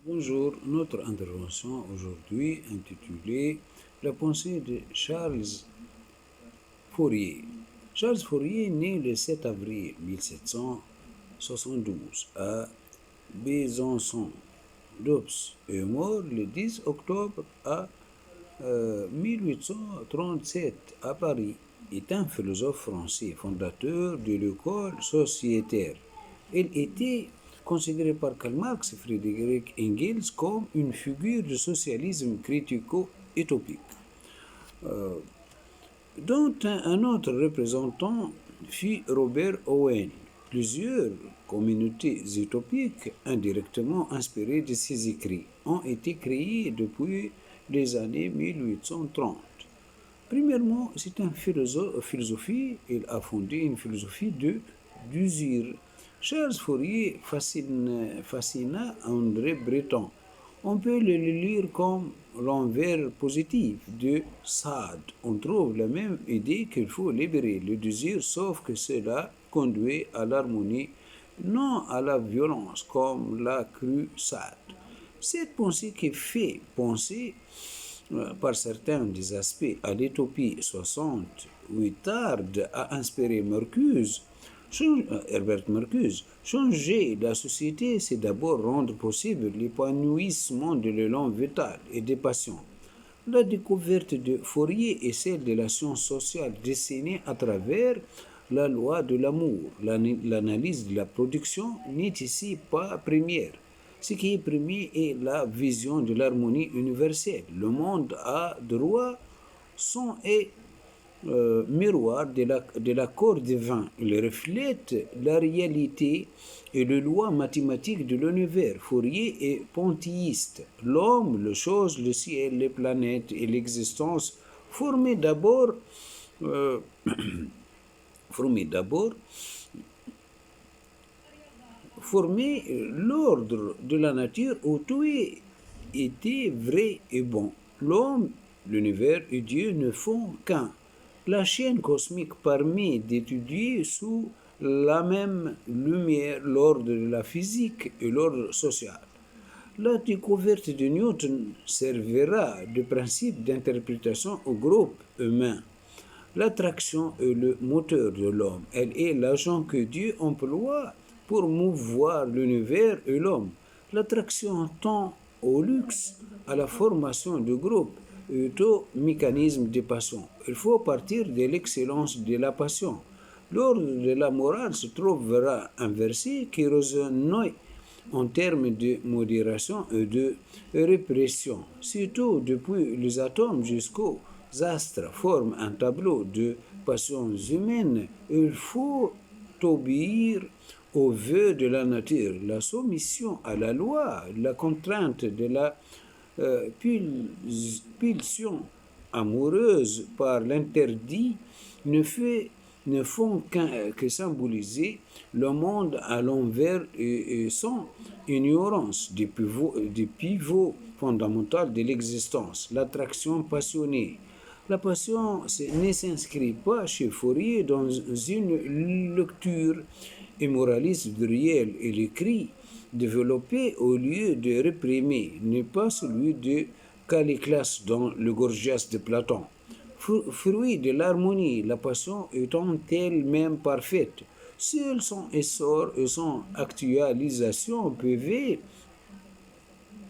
Bonjour, notre intervention aujourd'hui intitulée La pensée de Charles Fourier. Charles Fourier, né le 7 avril 1772 à Besançon, d'Ops, est mort le 10 octobre 1837 à Paris, est un philosophe français fondateur de l'école sociétaire. Il était considéré par Karl Marx et Friedrich Engels comme une figure du socialisme critico-utopique, dont un autre représentant fut Robert Owen. Plusieurs communautés utopiques indirectement inspirées de ses écrits ont été créées depuis les années 1830. Premièrement, c'est un philosophie, il a fondé une philosophie d'usure. Charles Fourier fascina André Breton. On peut le lire comme l'envers positif de Sade. On trouve la même idée qu'il faut libérer le désir, sauf que cela conduit à l'harmonie, non à la violence, comme l'a cru Sade. Cette pensée qui fait penser par certains des aspects à l'utopie 68 tarde à inspirer Herbert Marcuse. Changer la société, c'est d'abord rendre possible l'épanouissement de l'élan vital et des passions. La découverte de Fourier est celle de la science sociale dessinée à travers la loi de l'amour. L'analyse de la production n'est ici pas première. Ce qui est premier est la vision de l'harmonie universelle. Le monde a droit, son et miroir de l'accord divin. Il reflète la réalité et les lois mathématiques de l'univers. Fourier est panthéiste. L'homme, les choses, le ciel, les planètes et l'existence formaient d'abord euh, formaient d'abord former l'ordre de la nature où tout était vrai et bon. L'homme, l'univers et Dieu ne font qu'un. La chaîne cosmique permet d'étudier sous la même lumière l'ordre de la physique et l'ordre social. La découverte de Newton servira de principe d'interprétation au groupe humain. L'attraction est le moteur de l'homme. Elle est l'agent que Dieu emploie pour mouvoir l'univers et l'homme. L'attraction tend au luxe, à la formation de groupes et au mécanisme des passions. Il faut partir de l'excellence de la passion. L'ordre de la morale se trouvera inversé qui résonne en termes de modération et de répression. Surtout depuis les atomes jusqu'aux astres forment un tableau de passions humaines. Il faut obéir aux vœux de la nature, la soumission à la loi, la contrainte de la pulsion amoureuse par l'interdit ne font que symboliser le monde à l'envers et sans ignorance des pivots fondamentaux de l'existence, l'attraction passionnée. La passion ne s'inscrit pas chez Fourier dans une lecture immoraliste du réel et l'écrit développé au lieu de réprimer n'est pas celui de Caliclas dans le Gorgias de Platon. Fruit de l'harmonie, la passion étant elle-même parfaite, seul son essor et son actualisation peuvent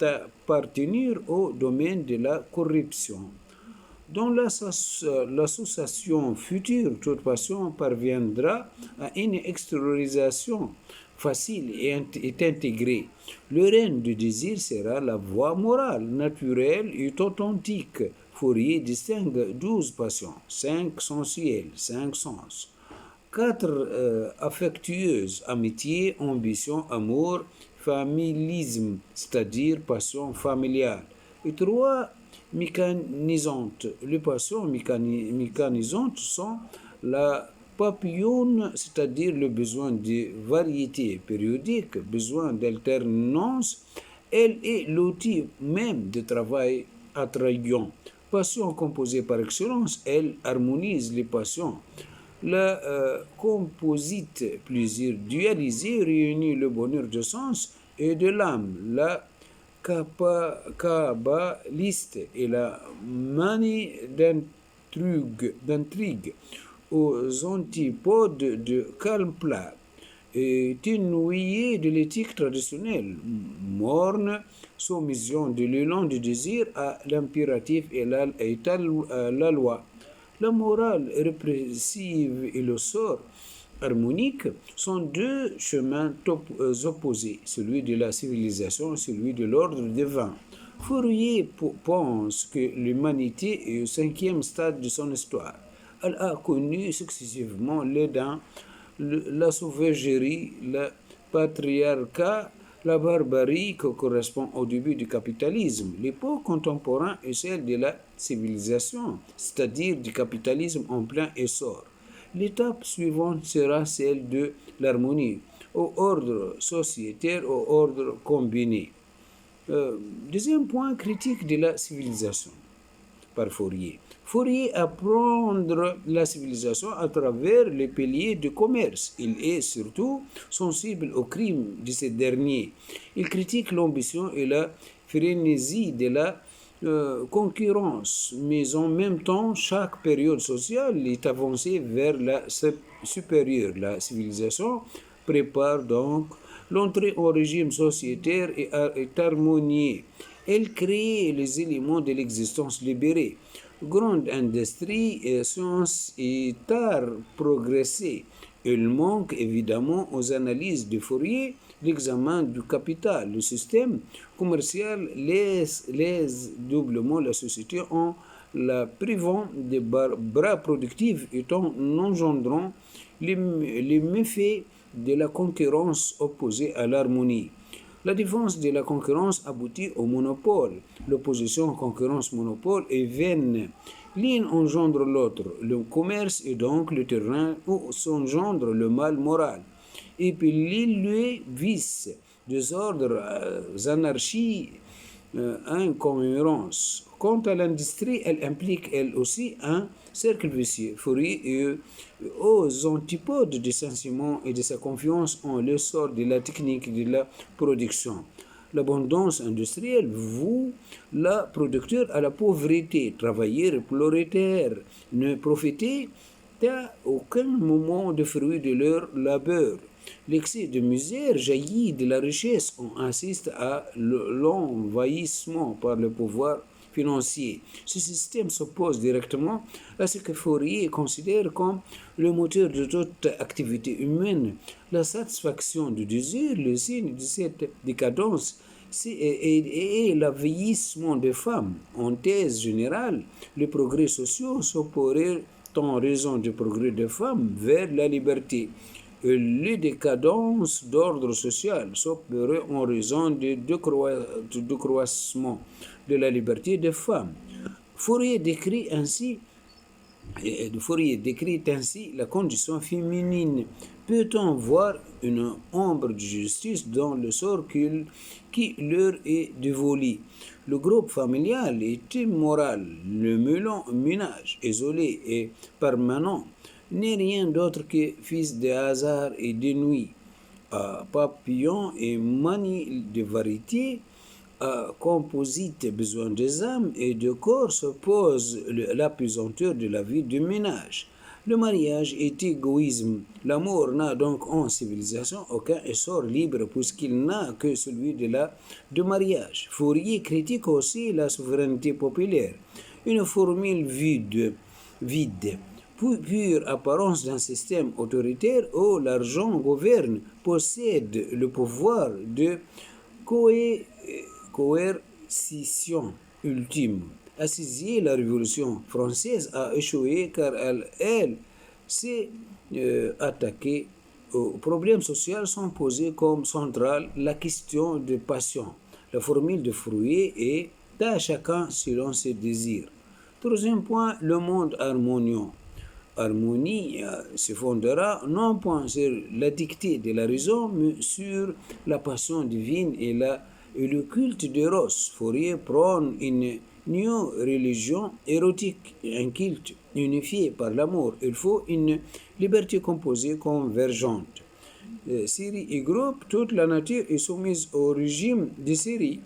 appartenir au domaine de la corruption. Dans l'association future, toute passion parviendra à une extériorisation facile et intégrée. Le règne du désir sera la voie morale, naturelle et authentique. Fourier distingue 12 passions, 5 sensuelles, 5 sens, 4 affectueuses, amitié, ambition, amour, familisme, c'est-à-dire passion familiale, et 3 mécanisantes. Les passions mécanisantes sont la papillonne, c'est-à-dire le besoin de variété périodique, besoin d'alternance. Elle est l'outil même de travail attrayant. Passion composée par excellence, elle harmonise les passions. La composite plaisir dualisé réunit le bonheur de sens et de l'âme. La kabbaliste et la manie d'intrigue aux antipodes de calme plat est inouïe de l'éthique traditionnelle, morne soumission de l'élan du désir à l'impératif et à la loi. La morale répressive et le sort harmonique sont deux chemins opposés, celui de la civilisation et celui de l'ordre divin. Fourier pense que l'humanité est au cinquième stade de son histoire. Elle a connu successivement l'Éden, la sauvagerie, le patriarcat, la barbarie qui correspond au début du capitalisme. L'époque contemporaine est celle de la civilisation, c'est-à-dire du capitalisme en plein essor. L'étape suivante sera celle de l'harmonie, au ordre sociétaire, au ordre combiné. Deuxième point critique de la civilisation par Fourier. Fourier apprendre la civilisation à travers les piliers du commerce. Il est surtout sensible aux crimes de ces derniers. Il critique l'ambition et la frénésie de la concurrence, mais en même temps, chaque période sociale est avancée vers la supérieure. La civilisation prépare donc l'entrée au régime sociétaire est harmonieux. Elle crée les éléments de l'existence libérée. Grande industrie, science et art progressé. Il manque évidemment aux analyses de Fourier l'examen du capital. Le système commercial laisse doublement la société en la privant des bras productifs et en engendrant les méfaits de la concurrence opposée à l'harmonie. La défense de la concurrence aboutit au monopole. L'opposition concurrence-monopole est vaine. L'un engendre l'autre. Le commerce est donc le terrain où s'engendre le mal moral. Et puis les vices, désordre, anarchie, incohérence. Quant à l'industrie, elle implique elle aussi un cercle vicieux. Fourier est aux antipodes de Saint-Simon et de sa confiance en l'essor de la technique de la production. L'abondance industrielle voue la producteur à la pauvreté. Travailleurs prolétaires ne profitaient à aucun moment des fruits de leur labeur. L'excès de misère jaillit de la richesse. On assiste à l'envahissement par le pouvoir financier. Ce système s'oppose directement à ce que Fourier considère comme le moteur de toute activité humaine. La satisfaction du désir, le signe de cette décadence, et l'aveillissement des femmes. En thèse générale, les progrès sociaux s'opposeraient en raison du progrès des femmes vers la liberté. Les décadences d'ordre social s'opéraient en raison du décroissement de la liberté des femmes. Fourier décrit ainsi la condition féminine. Peut-on voir une ombre de justice dans le sort qui leur est dévolu? Le groupe familial est immoral. Le ménage isolé et permanent n'est rien d'autre que fils de hasard et de nuit. À papillon et manie de variété, à composite besoin des âmes et de corps s'oppose l'apesanteur de la vie du ménage. Le mariage est égoïsme. L'amour n'a donc en civilisation aucun essor libre puisqu'il n'a que celui de mariage. Fourier critique aussi la souveraineté populaire, une formule vide, pure apparence d'un système autoritaire où l'argent gouverne, possède le pouvoir de coercition ultime. Assisier, la Révolution française a échoué car elle s'est attaquée aux problèmes sociaux sans poser comme centrale la question de passion. La formule de Fourier est à chacun selon ses désirs. Troisième point, le monde harmonieux. Harmonie se fondera non point sur la dictée de la raison, mais sur la passion divine et le culte d'Eros. Fourier prône une néo-religion érotique, un culte unifié par l'amour. Il faut une liberté composée convergente. Série et groupe, toute la nature est soumise au régime des séries.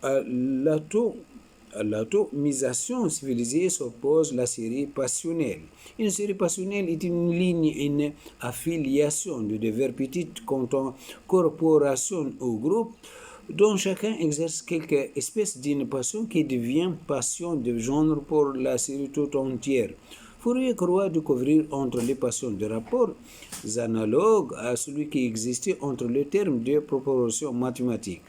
À l'atomisation civilisée s'oppose la série passionnelle. Une série passionnelle est une ligne, une affiliation de diverses petites corporations ou groupes dont chacun exerce quelque espèce d'une passion qui devient passion de genre pour la série tout entière. Fourier croit découvrir entre les passions des rapports analogues à celui qui existait entre les termes de proportion mathématiques.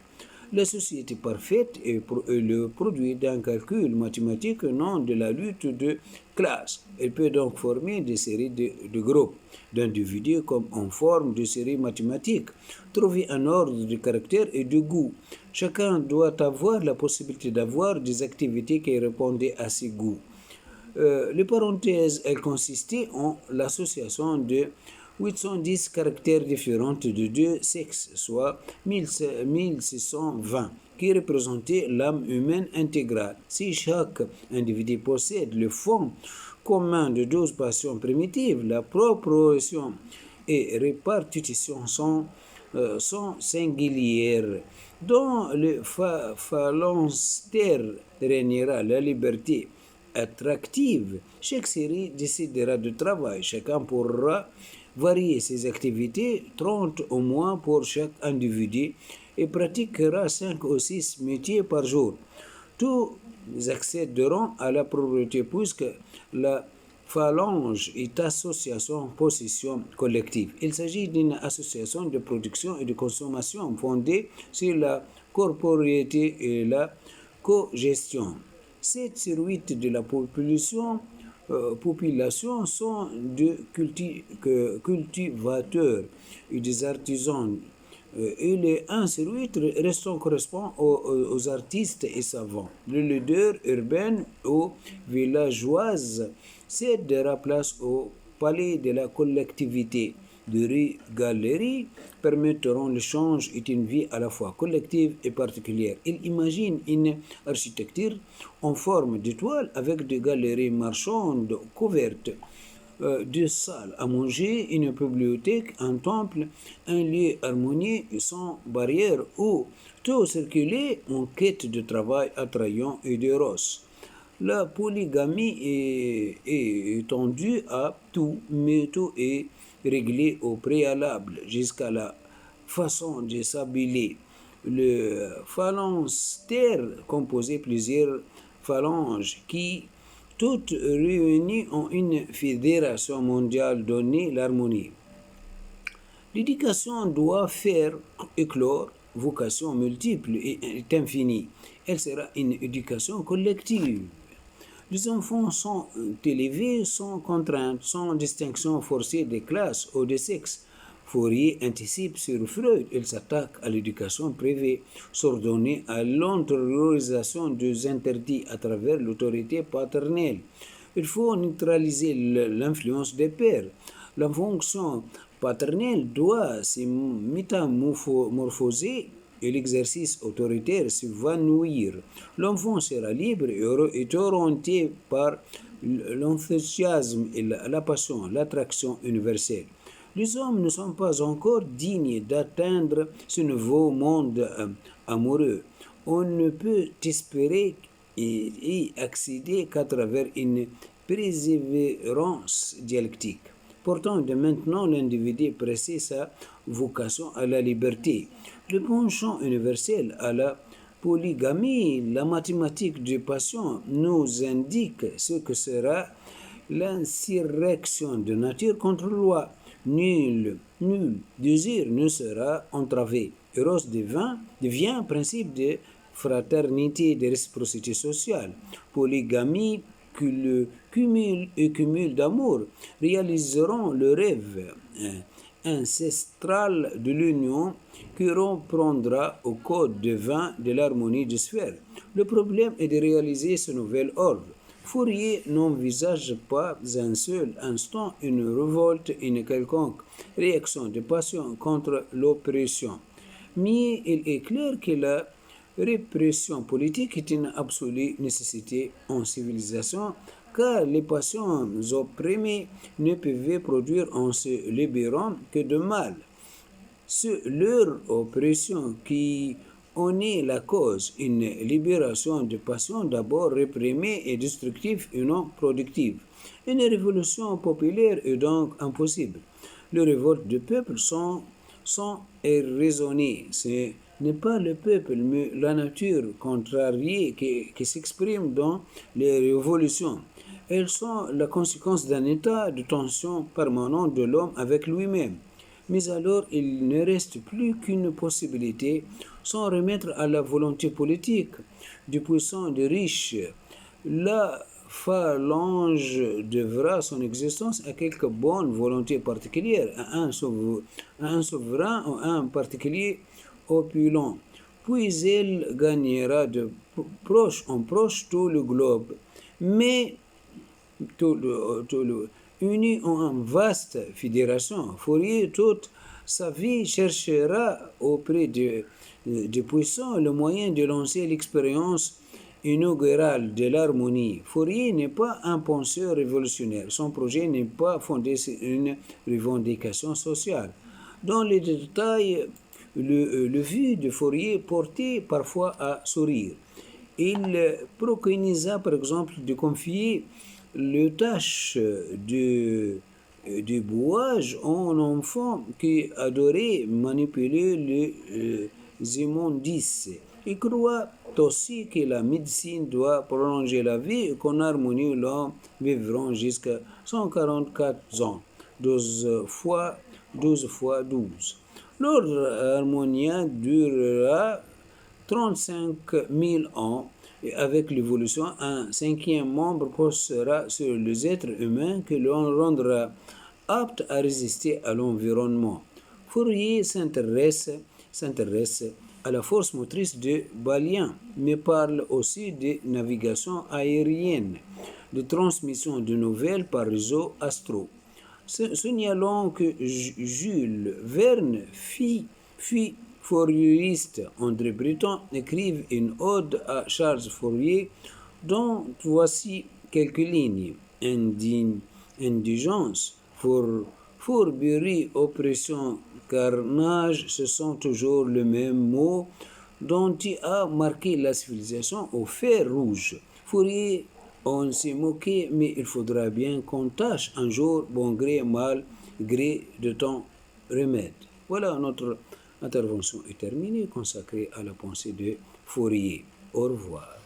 La société parfaite est le produit d'un calcul mathématique, non de la lutte de classe. Elle peut donc former des séries de groupes d'individus comme en forme de séries mathématiques. Trouver un ordre de caractère et de goût. Chacun doit avoir la possibilité d'avoir des activités qui répondent à ses goûts. Les parenthèses, elles consistaient en l'association de 810 caractères différents de deux sexes, soit 1620, qui représentaient l'âme humaine intégrale. Si chaque individu possède le fond commun de 12 passions primitives, la proportion et répartition sont singulières. Dans le phalanstère régnera la liberté attractive. Chaque série décidera de travail. Chacun pourra varier ses activités, 30 au moins pour chaque individu, et pratiquera 5 ou 6 métiers par jour. Tous accéderont à la propriété puisque la phalange est association possession collective. Il s'agit d'une association de production et de consommation fondée sur la corporéité et la cogestion. 7 sur 8 de la population sont des cultivateurs et des artisans. Et les 1 sur 8 restants correspondent aux artistes et savants. Le leader urbain ou villageoise cèdera place au palais de la collectivité. De rues-galeries permettront l'échange et une vie à la fois collective et particulière. Il imagine une architecture en forme d'étoile avec des galeries marchandes couvertes, deux salles à manger, une bibliothèque, un temple, un lieu harmonieux sans barrière où tout circuler en quête de travail attrayant et d'éros. La polygamie est étendue à tout, mais tout est réglé au préalable jusqu'à la façon de s'habiller. Le phalanstère composait plusieurs phalanges qui, toutes réunies en une fédération mondiale, donnaient l'harmonie. L'éducation doit faire éclore vocation multiple et infinie. Elle sera une éducation collective. Les enfants sont élevés sans contrainte, sans distinction forcée des classes ou des sexes. Fourier anticipe sur Freud. Il s'attaque à l'éducation privée, s'ordonner à l'intériorisation des interdits à travers l'autorité paternelle. Il faut neutraliser l'influence des pères. La fonction paternelle doit se métamorphoser et l'exercice autoritaire s'évanouir. L'enfant sera libre et orienté par l'enthousiasme et la passion, l'attraction universelle. Les hommes ne sont pas encore dignes d'atteindre ce nouveau monde amoureux. On ne peut espérer y accéder qu'à travers une persévérance dialectique. Pourtant, de maintenant, l'individu précise sa vocation à la liberté. Le penchant universel à la polygamie, la mathématique de passion nous indique ce que sera l'insurrection de nature contre loi. Nul désir ne sera entravé. Eros devient principe de fraternité, de réciprocité sociale. Polygamie, cumul d'amour réaliseront le rêve ancestral de l'union qui reprendra au code divin de l'harmonie des sphères. Le problème est de réaliser ce nouvel ordre. Fourier n'envisage pas un seul instant une révolte, une quelconque réaction de passion contre l'oppression. Mais il est clair que la répression politique est une absolue nécessité en civilisation, car les passions opprimées ne peuvent produire en se libérant que de mal. C'est leur oppression qui en est la cause, une libération de passions d'abord réprimées et destructives et non productives. Une révolution populaire est donc impossible. Les révoltes du peuple sont irraisonnées. Ce n'est pas le peuple, mais la nature contrariée qui s'exprime dans les révolutions. Elles sont la conséquence d'un état de tension permanent de l'homme avec lui-même. Mais alors, il ne reste plus qu'une possibilité, sans remettre à la volonté politique du puissant, du riche. La phalange devra son existence à quelque bonne volonté particulière, à un souverain ou à un particulier opulent. Puis elle gagnera de proche en proche tout le globe. Mais uni en une vaste fédération. Fourier, toute sa vie, cherchera auprès des puissants le moyen de lancer l'expérience inaugurale de l'harmonie. Fourier n'est pas un penseur révolutionnaire. Son projet n'est pas fondé sur une revendication sociale. Dans les détails, le vu de Fourier portait parfois à sourire. Il préconisa par exemple de confier le tâche de bouage en enfant qui adorait manipuler les immondices. Il croit aussi que la médecine doit prolonger la vie et qu'en harmonie l'homme vivra jusqu'à 144 ans, 12 fois 12. L'ordre harmonien durera 35 000 ans et avec l'évolution, un cinquième membre posera sur les êtres humains que l'on rendra aptes à résister à l'environnement. Fourier s'intéresse à la force motrice de Baalien, mais parle aussi de navigation aérienne, de transmission de nouvelles par réseau astro. Signalant que Jules Verne fit Fourieriste André Breton écrive une ode à Charles Fourier dont voici quelques lignes. Indigence, fourberie, oppression, carnage, ce sont toujours le même mot dont il a marqué la civilisation au fer rouge. Fourier, on s'est moqué, mais il faudra bien qu'on tâche un jour, bon gré, mal gré, de ton remède. Voilà notre intervention est terminée, consacrée à la pensée de Fourier. Au revoir.